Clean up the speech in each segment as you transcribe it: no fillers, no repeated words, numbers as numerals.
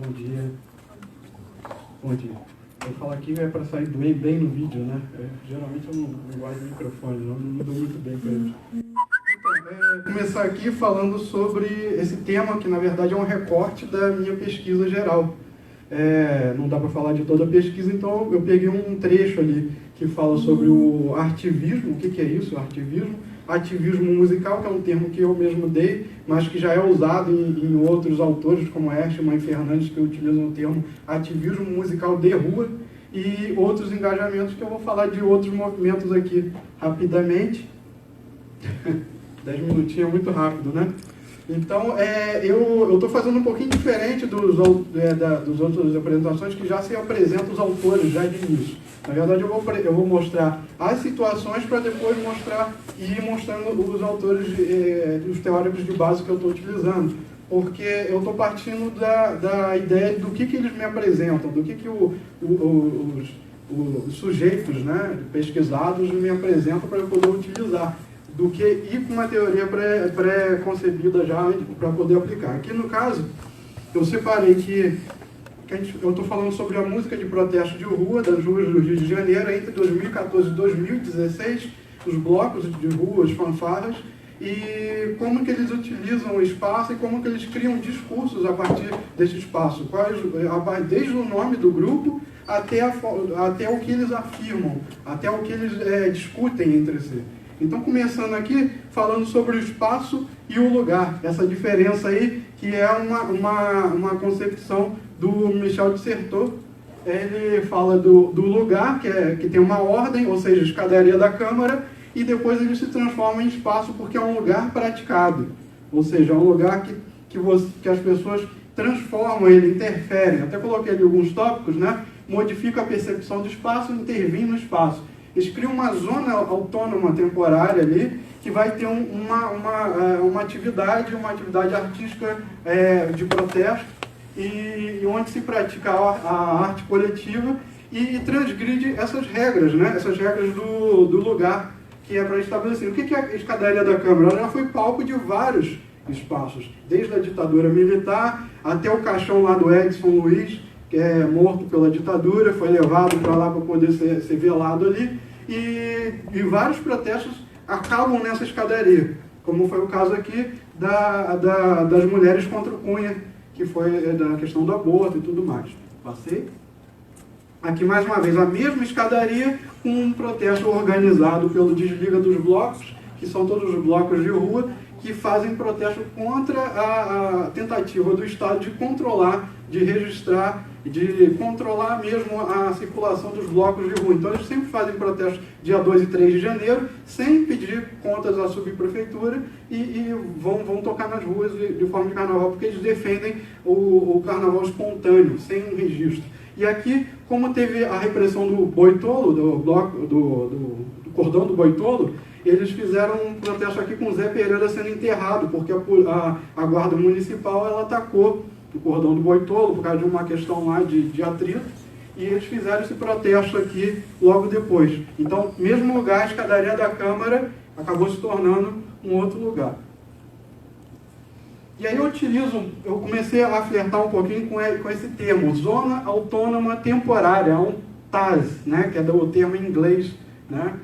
Bom dia. Bom dia. Vou falar aqui para sair bem no vídeo, né? Geralmente eu não guardo o microfone, não dou muito bem para ele. Então, começar aqui falando sobre esse tema, que na verdade é um recorte da minha pesquisa geral. Não dá para falar de toda a pesquisa, então eu peguei um trecho ali que fala sobre o artivismo. O que é isso, artivismo? Ativismo musical, que é um termo que eu mesmo dei, mas que já é usado em outros autores, como Herschmann e Fernandes, que utilizam o termo ativismo musical de rua, e outros engajamentos, que eu vou falar de outros movimentos aqui rapidamente. 10 minutinhos é muito rápido, né? Então, eu estou fazendo um pouquinho diferente dos outras apresentações, que já se apresentam os autores já de início. Na verdade, eu vou mostrar as situações para depois ir mostrando os autores, os teóricos de base que eu estou utilizando. Porque eu estou partindo da ideia do que eles me apresentam, do que os sujeitos, né, pesquisados me apresentam para eu poder utilizar, do que ir com uma teoria pré-concebida já para poder aplicar. Aqui, no caso, eu separei que eu estou falando sobre a música de protesto de rua, das ruas do Rio de Janeiro, entre 2014 e 2016, os blocos de rua, as fanfarras, e como que eles utilizam o espaço e como que eles criam discursos a partir desse espaço, desde o nome do grupo até o que eles afirmam, até o que eles discutem entre si. Então, começando aqui, falando sobre o espaço e o lugar, essa diferença aí, que é uma concepção do Michel de Certeau. Ele fala do lugar, que tem uma ordem, ou seja, escadaria da Câmara, e depois ele se transforma em espaço porque é um lugar praticado, ou seja, é um lugar que as pessoas transformam ele, interferem. Até coloquei ali alguns tópicos, né? Modifica a percepção do espaço, intervém no espaço. Eles criam uma zona autônoma temporária ali, que vai ter uma atividade artística de protesto, e onde se pratica a arte coletiva e transgride essas regras, né? Essas regras do lugar que é para estabelecer. O que é a escadaria da Câmara? Ela já foi palco de vários espaços, desde a ditadura militar até o caixão lá do Edson Luiz, que é morto pela ditadura, foi levado para lá para poder ser velado ali, e vários protestos acabam nessa escadaria, como foi o caso aqui das mulheres contra o Cunha, que foi da questão do aborto e tudo mais. Passei. Aqui, mais uma vez, a mesma escadaria, com um protesto organizado pelo Desliga dos Blocos, que são todos os blocos de rua, que fazem protesto contra a tentativa do Estado de controlar, de registrar, de controlar mesmo a circulação dos blocos de rua. Então, eles sempre fazem protestos dia 2 e 3 de janeiro, sem pedir contas à subprefeitura, e vão tocar nas ruas de forma de carnaval, porque eles defendem o carnaval espontâneo, sem um registro. E aqui, como teve a repressão do Boitolo, do cordão do Boitolo, eles fizeram um protesto aqui com o Zé Pereira sendo enterrado, porque a guarda municipal ela atacou o cordão do Boitolo por causa de uma questão lá de atrito, e eles fizeram esse protesto aqui logo depois. Então, mesmo lugar, a escadaria da Câmara acabou se tornando um outro lugar. E aí eu comecei a flertar um pouquinho com esse termo, Zona Autônoma Temporária, um TAS, né, que é o termo em inglês, né?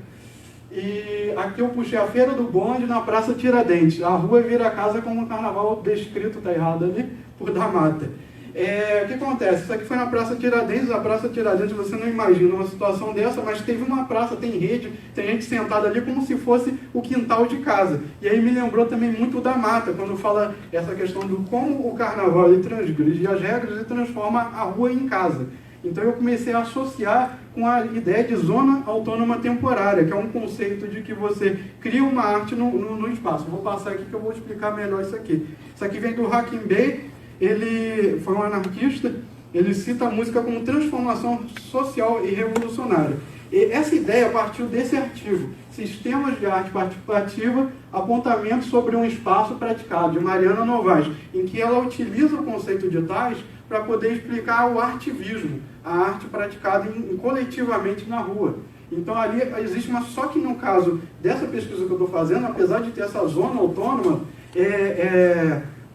E aqui eu puxei a Feira do Bonde na Praça Tiradentes. A rua vira casa como um carnaval descrito, está errado ali, por da Mata. O que acontece? Isso aqui foi na Praça Tiradentes. A Praça Tiradentes, você não imagina uma situação dessa, mas teve uma praça, tem rede, tem gente sentada ali como se fosse o quintal de casa. E aí me lembrou também muito da Mata, quando fala essa questão do como o carnaval ele transgride as regras e transforma a rua em casa. Então eu comecei a associar com a ideia de zona autônoma temporária, que é um conceito de que você cria uma arte no espaço. Vou passar aqui que eu vou explicar melhor isso aqui. Isso aqui vem do Hakim Bey. Ele foi um anarquista, ele cita a música como transformação social e revolucionária. E essa ideia partiu desse artigo, Sistemas de Arte Participativa, apontamentos sobre um espaço praticado, de Mariana Novaes, em que ela utiliza o conceito de tais para poder explicar o artivismo, a arte praticada coletivamente na rua. Então ali existe só que no caso dessa pesquisa que eu estou fazendo, apesar de ter essa zona autônoma,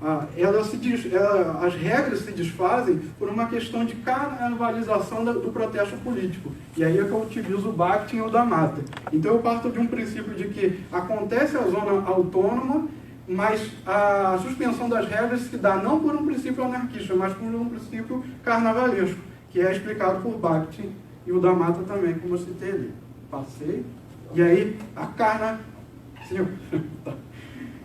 as regras se desfazem por uma questão de carnavalização do protesto político. E aí é que eu utilizo o Bakhtin e o da Mata. Então eu parto de um princípio de que acontece a zona autônoma, mas a suspensão das regras se dá não por um princípio anarquista, mas por um princípio carnavalesco, que é explicado por Bakhtin e o da Mata também, como eu citei ali. Passei. E aí, a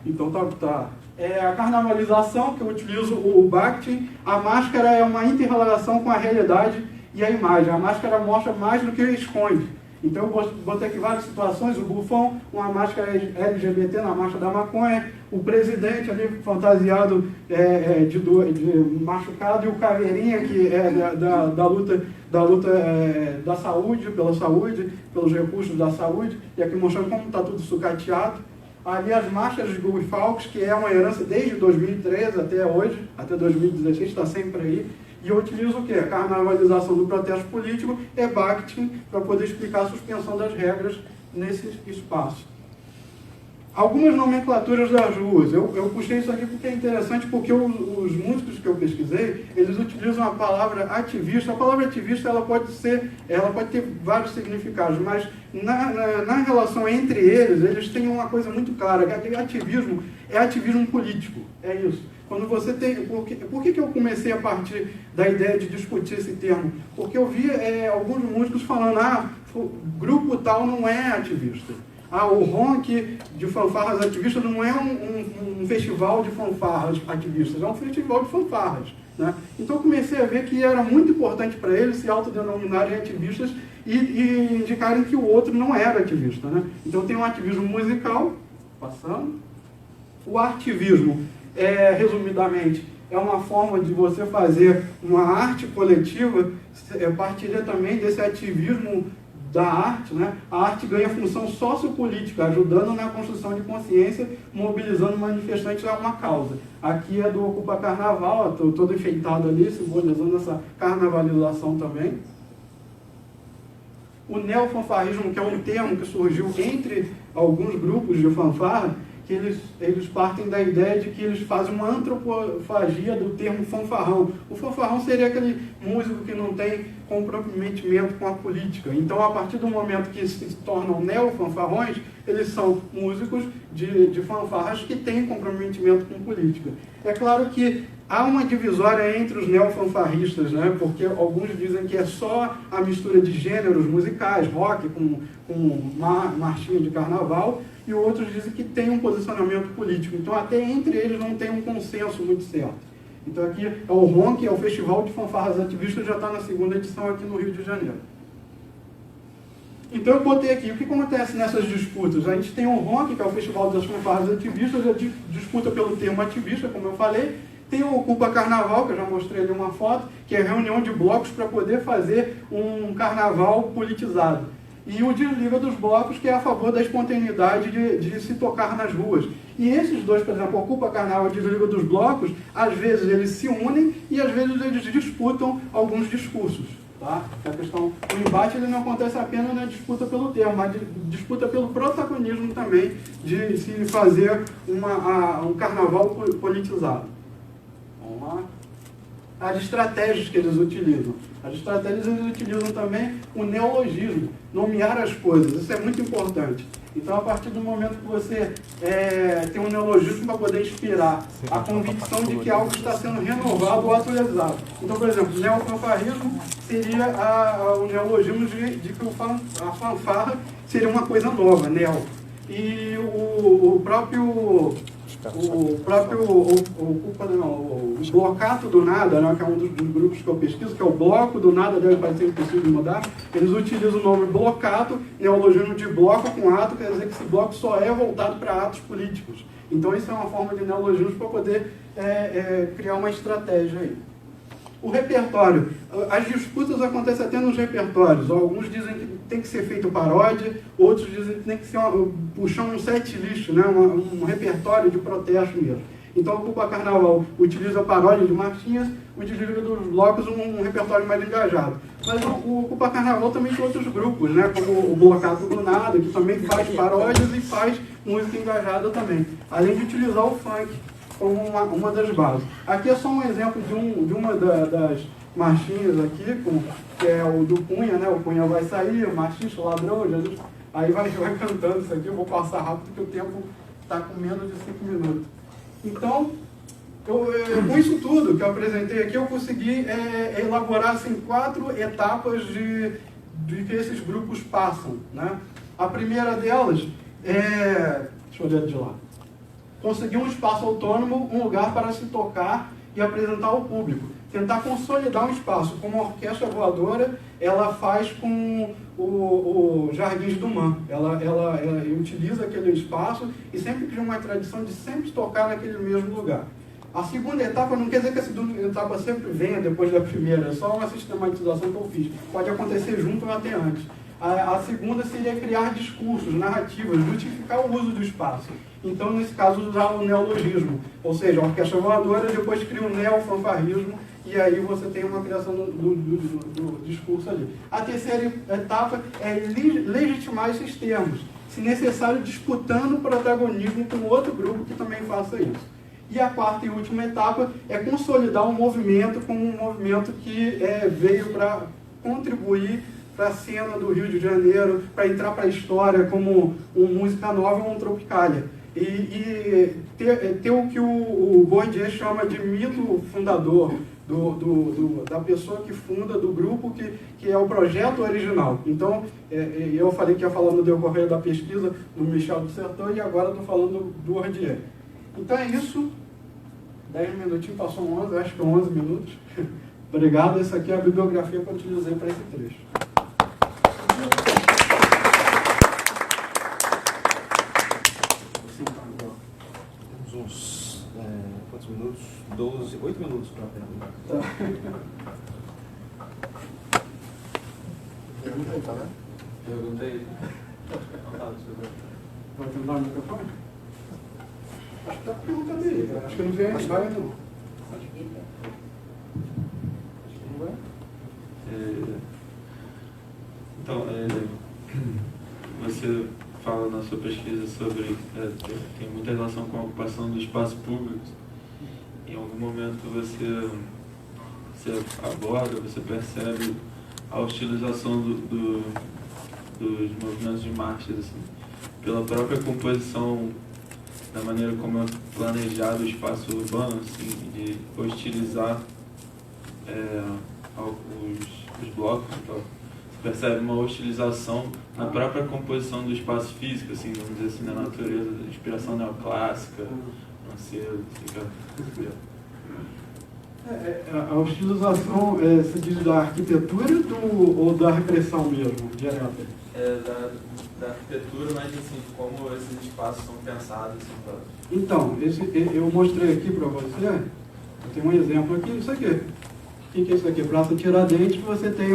Então tá. A carnavalização, que eu utilizo o Bakhtin, a máscara é uma inter-relação com a realidade e a imagem. A máscara mostra mais do que esconde. Então eu botei aqui várias situações, o bufão, uma máscara LGBT na marcha da maconha, o presidente ali fantasiado de machucado, e o caveirinha, que é da luta da saúde, pela saúde, pelos recursos da saúde, e aqui mostrando como está tudo sucateado. Ali as marchas de Guy Fawkes, que é uma herança desde 2013 até hoje, até 2016, está sempre aí. E eu utilizo o quê? A carnavalização do protesto político é Bakhtin para poder explicar a suspensão das regras nesse espaço. Algumas nomenclaturas das ruas. Eu puxei isso aqui porque é interessante, porque os músicos que eu pesquisei, eles utilizam a palavra ativista. A palavra ativista ela pode ter vários significados, mas na relação entre eles têm uma coisa muito clara, que ativismo é ativismo político. É isso. Quando você tem... Por que eu comecei a partir da ideia de discutir esse termo? Porque eu vi alguns músicos falando, o grupo tal não é ativista. O Ronk de fanfarras ativistas não é um festival de fanfarras ativistas, é um festival de fanfarras. Né? Então eu comecei a ver que era muito importante para eles se autodenominarem ativistas e indicarem que o outro não era ativista. Né? Então tem um ativismo musical, passando. O artivismo, resumidamente, é uma forma de você fazer uma arte coletiva, partilha também desse ativismo da arte, né? A arte ganha função sociopolítica, ajudando na construção de consciência, mobilizando manifestantes a uma causa. Aqui é do Ocupa Carnaval, estou todo enfeitado ali, simbolizando essa carnavalização também. O neofanfarrismo, que é um termo que surgiu entre alguns grupos de fanfarra, que eles partem da ideia de que eles fazem uma antropofagia do termo fanfarrão. O fanfarrão seria aquele músico que não tem comprometimento com a política. Então, a partir do momento que se tornam neofanfarrões, eles são músicos de fanfarras que têm comprometimento com política. É claro que há uma divisória entre os neofanfarristas, né? Porque alguns dizem que é só a mistura de gêneros musicais, rock com marchinha de carnaval, e outros dizem que tem um posicionamento político. Então, até entre eles não tem um consenso muito certo. Então, aqui é o RONC, é o Festival de Fanfarras Ativistas, já está na 2ª edição aqui no Rio de Janeiro. Então, eu botei aqui, o que acontece nessas disputas? A gente tem o RONC, que é o Festival das Fanfarras Ativistas, a disputa pelo termo ativista, como eu falei. Tem o Ocupa Carnaval, que eu já mostrei ali uma foto, que é a reunião de blocos para poder fazer um carnaval politizado. E o Desliga dos Blocos, que é a favor da espontaneidade de se tocar nas ruas. E esses dois, por exemplo, Ocupa Carnaval e Desliga dos Blocos, às vezes eles se unem e às vezes eles disputam alguns discursos. Tá? O embate ele não acontece apenas na disputa pelo termo, mas disputa pelo protagonismo também de se fazer um carnaval politizado. Vamos lá. As estratégias que eles utilizam. As estratégias eles utilizam também o neologismo, nomear as coisas. Isso é muito importante. Então, a partir do momento que você tem um neologismo para poder inspirar a convicção de que algo está sendo renovado ou atualizado. Então, por exemplo, neofanfarrismo seria o neologismo de que a fanfarra seria uma coisa nova, neo. E o blocato do nada, né, que é um dos grupos que eu pesquiso, que é o bloco do nada, deve parecer impossível de mudar, eles utilizam o nome blocato, neologismo de bloco com ato, quer dizer que esse bloco só é voltado para atos políticos. Então isso é uma forma de neologismo para poder criar uma estratégia aí. O repertório. As disputas acontecem até nos repertórios. Alguns dizem que tem que ser feito paródia, outros dizem que tem que ser puxar um set list, né? um repertório de protesto mesmo. Então, o Ocupa Carnaval utiliza a paródia de marchinhas, o Desliga dos Blocos um repertório mais engajado. Mas o Ocupa Carnaval também tem outros grupos, né? Como o Blocato do Nada, que também faz paródias e faz música engajada também. Além de utilizar o funk. como uma das bases. Aqui é só um exemplo de uma das marchinhas aqui, que é o do Cunha, né? O Cunha vai sair, o machista, o ladrão, Jesus. Aí vai cantando isso aqui, eu vou passar rápido porque o tempo está com menos de 5 minutos. Então, com isso tudo que eu apresentei aqui, eu consegui elaborar assim, 4 etapas de que esses grupos passam, né? A primeira delas é... Deixa eu olhar de lá. Conseguir um espaço autônomo, um lugar para se tocar e apresentar ao público. Tentar consolidar um espaço, como a Orquestra Voadora, ela faz com o Jardins do Man. Ela utiliza aquele espaço e sempre cria uma tradição de sempre tocar naquele mesmo lugar. A segunda etapa não quer dizer que a segunda etapa sempre venha depois da primeira, é só uma sistematização que eu fiz. Pode acontecer junto ou até antes. A segunda seria criar discursos, narrativas, justificar o uso do espaço. Então, nesse caso, usar o neologismo. Ou seja, a Orquestra Voadora depois cria o neofanfarrismo e aí você tem uma criação do discurso ali. A terceira etapa é legitimar esses termos, se necessário disputando o protagonismo com outro grupo que também faça isso. E a quarta e última etapa é consolidar um movimento como um movimento que veio para contribuir para a cena do Rio de Janeiro, para entrar para a história como música nova ou um Tropicália. E ter o que o Bourdieu chama de mito fundador, da pessoa que funda, do grupo que é o projeto original. Então, eu falei que ia falar no decorrer da pesquisa do Michel de Certeau e agora estou falando do Bourdieu. Então é isso. 10 minutinhos, passou 11, acho que 11 minutos. Obrigado, essa aqui é a bibliografia que eu utilizei para esse trecho. Temos uns, quantos minutos? 8 minutos para a pergunta. Tá. Perguntei. Vai tentar o microfone? Acho que está perguntando aí. Acho que não vem, vai não. Acho que não vai. Então, você fala na sua pesquisa sobre tem muita relação com a ocupação do espaço público. Em algum momento você aborda, você percebe a hostilização dos movimentos de marchas, assim, pela própria composição, da maneira como é planejado o espaço urbano, assim, de hostilizar os blocos e tal. Você percebe uma hostilização na própria composição do espaço físico, assim, vamos dizer assim, na natureza, da inspiração neoclássica, Macedo, A hostilização, se diz da arquitetura ou da repressão mesmo, direta? Da arquitetura, mas assim, como esses espaços são pensados. Assim, Então, eu mostrei aqui para você, eu tenho um exemplo aqui, isso aqui. O que é isso aqui? Praça Tiradentes, você tem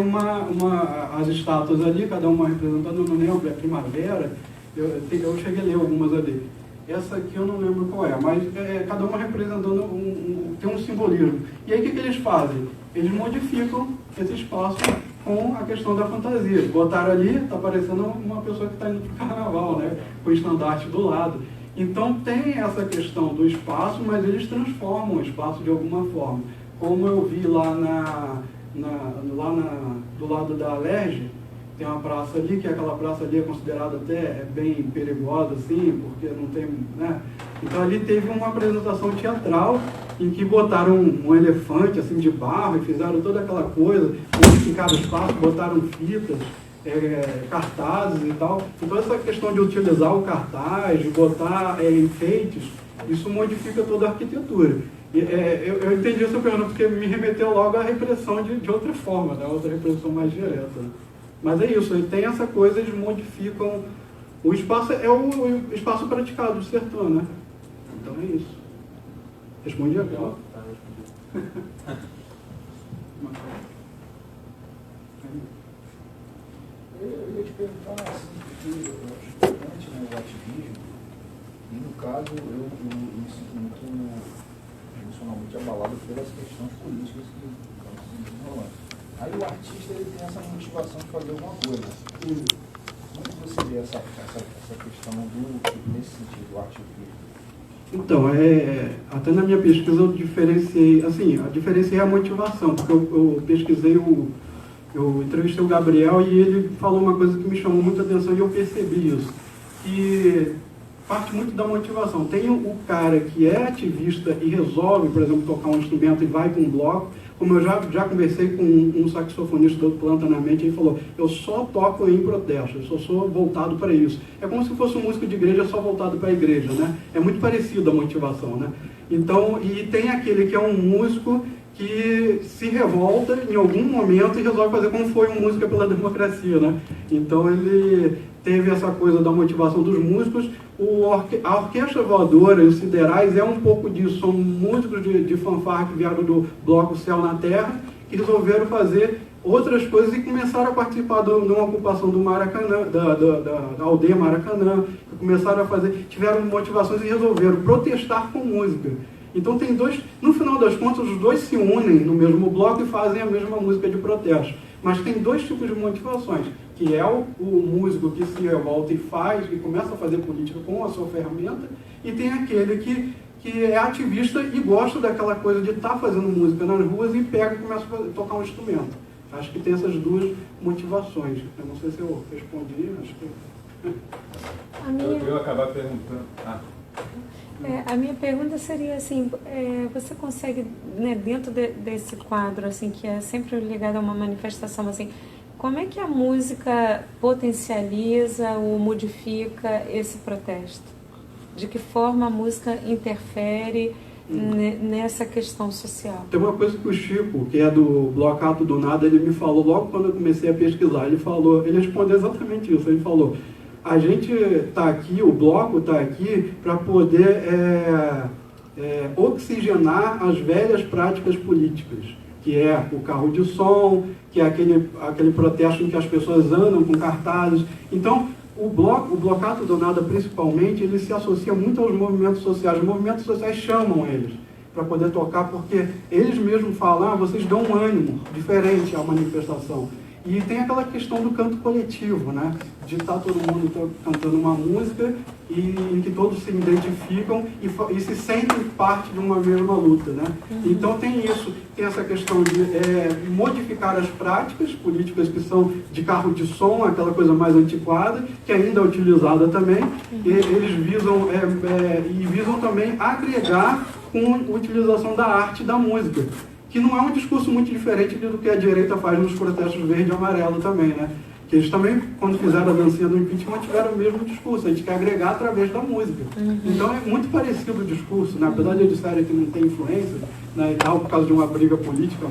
as estátuas ali, cada uma representando, eu não lembro, é Primavera, eu cheguei a ler algumas ali. Essa aqui eu não lembro qual é, mas cada uma representando tem um simbolismo. E aí o que eles fazem? Eles modificam esse espaço com a questão da fantasia. Botaram ali, está parecendo uma pessoa que está indo para o carnaval, né? Com o estandarte do lado. Então tem essa questão do espaço, mas eles transformam o espaço de alguma forma. Como eu vi lá do lado da Alerj, tem uma praça ali, que aquela praça ali é considerada até bem perigosa, assim, porque não tem, né? Então ali teve uma apresentação teatral em que botaram um elefante, assim, de barro e fizeram toda aquela coisa, modificaram o espaço, botaram fitas, cartazes e tal. Então essa questão de utilizar o cartaz, de botar enfeites, isso modifica toda a arquitetura. Eu entendi essa pergunta porque me remeteu logo à repressão de outra forma, né? Outra repressão mais direta. Mas é isso, tem essa coisa, eles modificam. O espaço é o espaço praticado do sertão, né? Então é isso. Respondi agora. Eu ia te perguntar assim, porque eu acho importante, né, o ativismo, e no caso eu me sinto muito emocionalmente abalado pelas questões políticas que estão se desenrolando. Aí o artista ele tem essa motivação de fazer alguma coisa. Como você vê essa questão nesse sentido, do ativismo? Então, até na minha pesquisa eu diferenciei, assim, diferenciei a motivação, porque eu pesquisei eu entrevistei o Gabriel e ele falou uma coisa que me chamou muita atenção e eu percebi isso, que parte muito da motivação. Tem o cara que é ativista e resolve, por exemplo, tocar um instrumento e vai para um bloco, como eu já conversei com um saxofonista do Planta na Mente, ele falou, eu só toco em protesto, eu só sou voltado para isso. É como se fosse um músico de igreja só voltado para a igreja, né? É muito parecido a motivação, né? Então, e tem aquele que é um músico que se revolta em algum momento e resolve fazer como foi um Música pela Democracia, né? Então ele teve essa coisa da motivação dos músicos. A Orquestra Voadora e os Siderais é um pouco disso, são músicos de fanfarra que vieram do bloco Céu na Terra, que resolveram fazer outras coisas e começaram a participar de uma ocupação do Maracanã, da aldeia Maracanã, começaram a fazer, tiveram motivações e resolveram protestar com música. Então tem dois, no final das contas, os dois se unem no mesmo bloco e fazem a mesma música de protesto. Mas tem dois tipos de motivações, que é o músico que se revolta e faz, e começa a fazer política com a sua ferramenta, e tem aquele que é ativista e gosta daquela coisa de estar fazendo música nas ruas e pega e começa a tocar um instrumento. Acho que tem essas duas motivações. Eu não sei se eu respondi, acho que... Eu ia acabar perguntando... A minha pergunta seria assim, você consegue, né, dentro desse quadro, assim, que é sempre ligado a uma manifestação, assim, como é que a música potencializa ou modifica esse protesto? De que forma a música interfere nessa questão social? Tem uma coisa que o Chico, que é do Blocato do Nada, ele me falou logo quando eu comecei a pesquisar, ele respondeu exatamente isso, ele falou... A gente está aqui, o bloco está aqui para poder oxigenar as velhas práticas políticas, que é o carro de som, que é aquele protesto em que as pessoas andam com cartazes. Então, o Blocato do Nada, principalmente, ele se associa muito aos movimentos sociais. Os movimentos sociais chamam eles para poder tocar, porque eles mesmos falam, vocês dão um ânimo diferente à manifestação. E tem aquela questão do canto coletivo, né? De estar todo mundo cantando uma música e em que todos se identificam e se sentem parte de uma mesma luta, né? Então tem isso, tem essa questão de modificar as práticas políticas que são de carro de som, aquela coisa mais antiquada, que ainda é utilizada também, e eles visam também agregar com a utilização da arte e da música, que não é um discurso muito diferente do que a direita faz nos protestos verde e amarelo também, né? Que eles também, quando fizeram a dancinha do impeachment, tiveram o mesmo discurso, a gente quer agregar através da música. Então é muito parecido o discurso, né? Apesar de eles disserem que não tem influência, né, e tal, por causa de uma briga política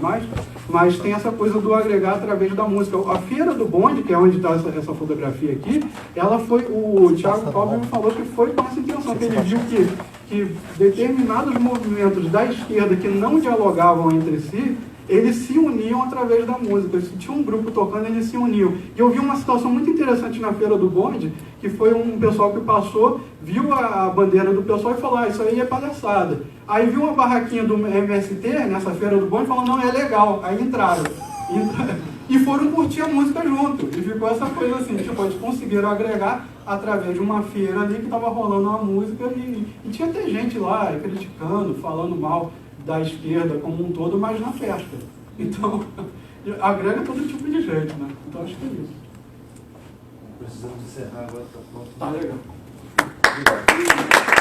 mas tem essa coisa do agregar através da música. A Feira do Bonde, que é onde está essa fotografia aqui, ela foi, o Thiago Paulo me falou que foi com essa intenção, que ele viu que determinados movimentos da esquerda que não dialogavam entre si, eles se uniam através da música. Se tinha um grupo tocando, eles se uniam. E eu vi uma situação muito interessante na Feira do Bonde, que foi um pessoal que passou, viu a bandeira do pessoal e falou, isso aí é palhaçada. Aí viu uma barraquinha do MST, nessa Feira do Bonde, e falou, não, é legal. Aí entraram. E foram curtir a música junto. E ficou essa coisa assim, tipo, eles conseguiram agregar através de uma feira ali que estava rolando uma música e tinha até gente lá criticando, falando mal da esquerda como um todo, mas na festa. Então, agrega todo tipo de gente, né? Então acho que é isso. Precisamos encerrar agora, tá pronto. Tá legal. Obrigado.